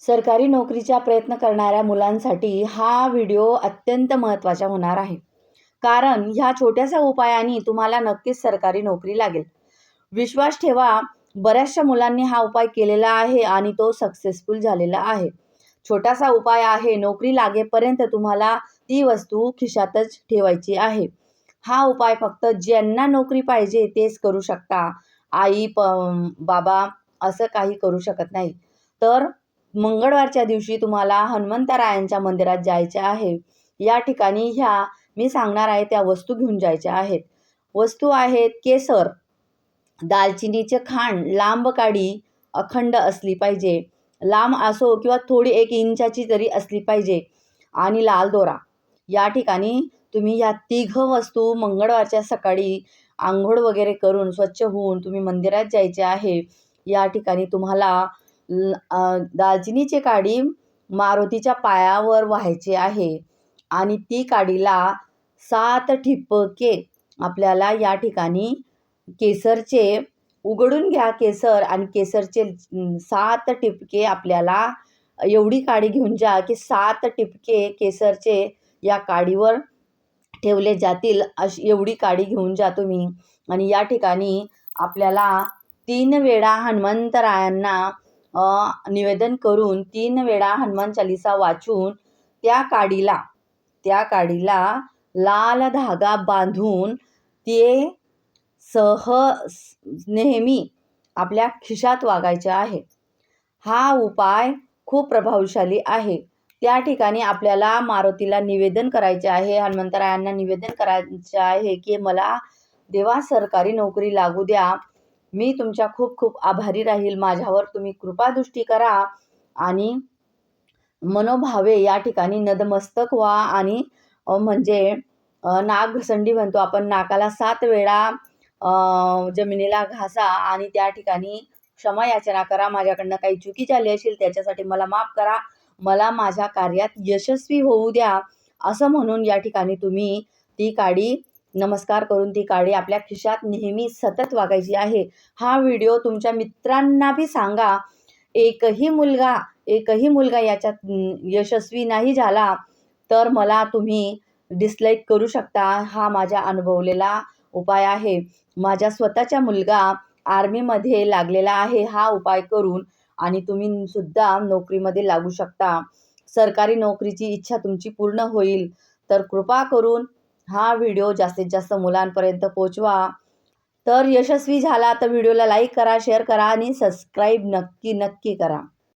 सरकारी नोकरीचा प्रयत्न करणाऱ्या मुलांसाठी हा व्हिडिओ अत्यंत महत्त्वाचा होणार आहे. कारण ह्या छोट्याशा उपायाने तुम्हाला नक्कीच सरकारी नोकरी लागेल. विश्वास ठेवा, बऱ्याचशा मुलांनी हा उपाय केलेला आहे आणि तो सक्सेसफुल झालेला आहे. छोटासा उपाय आहे, नोकरी लागेपर्यंत तुम्हाला ती वस्तू खिशातच ठेवायची आहे. हा उपाय फक्त ज्यांना नोकरी पाहिजे तेच करू शकता. आई, बाबा असं काही करू शकत नाही. तर मंगळवारच्या दिवशी तुम्हाला हनुमंतरायांच्या मंदिरात जायचे आहे. या ठिकाणी ह्या मी सांगणार आहे त्या वस्तू घेऊन जायच्या आहेत. वस्तू आहेत केसर, दालचिनीचे खांड, लांब काडी अखंड असली पाहिजे. लांब असो किंवा थोडी 1 इंचाची तरी असली पाहिजे आणि लाल दोरा. या ठिकाणी तुम्ही या तिघं वस्तू मंगळवारच्या सकाळी अंघोळ वगैरे करून स्वच्छ होऊन तुम्ही मंदिरात जायचे आहे. या ठिकाणी तुम्हाला दालचिनीची काडी मारुतीच्या पायावर व्हायची आहे आणि ती काडीला 7 ठिपके आपल्याला या ठिकाणी केसरचे उघडून घ्या केसर आणि केसरचे 7 टिपके आपल्याला एवढी काडी घेऊन जा की 7 टिपके केसरचे या काडीवर ठेवले जातील. अशी एवढी काडी घेऊन जा तुम्ही आणि या ठिकाणी आपल्याला 3 वेळा हनुमंतरायांना निवेदन करून 3 वेळा हनुमान चालीसा वाचून त्या काडीला लाल धागा बांधून ते नेहमी आपल्या खिशात वागायचे आहे. हा उपाय खूप प्रभावशाली आहे. त्या ठिकाणी आपल्याला मारुतीला निवेदन करायचे आहे, हनुमंतरायांना निवेदन करायचे आहे की मला देवा सरकारी नोकरी लागू द्या. मी तुमच्या खूप खूप आभारी राहील. माझ्यावर तुम्ही कृपादृष्टी करा आणि मनोभावे या ठिकाणी नतमस्तक व्हा आणि म्हणजे नागघसंडी म्हणतो आपण, नाकाला 7 वेळा जमिनीला घासा आणि त्या ठिकाणी क्षमा याचना करा. माझ्याकडनं काही चुकी झाली असेल त्याच्यासाठी मला माफ करा. मला माझ्या कार्यात यशस्वी होऊ द्या असं म्हणून या ठिकाणी तुम्ही ती काडी नमस्कार करून ती काडी आपल्या खिशात नेहमी सतत वागायची आहे. हा व्हिडिओ तुमच्या मित्रांना बी सांगा. एकही मुलगा याच्यात यशस्वी नाही झाला तर मला तुम्ही डिसलाईक करू शकता. हा माझा अनुभवलेला उपाय आहे. माझा स्वतःचा मुलगा आर्मीमध्ये लागलेला आहे हा उपाय करून आणि तुम्ही सुद्धा नोकरीमध्ये लागू शकता. सरकारी नोकरीची इच्छा तुमची पूर्ण होईल. तर कृपा करून हा व्हिडिओ जास्तीत जास्त मुलांपर्यंत पोहोचवा. तर यशस्वी झाला तर व्हिडिओला लाईक करा, शेअर करा आणि सबस्क्राईब नक्की करा.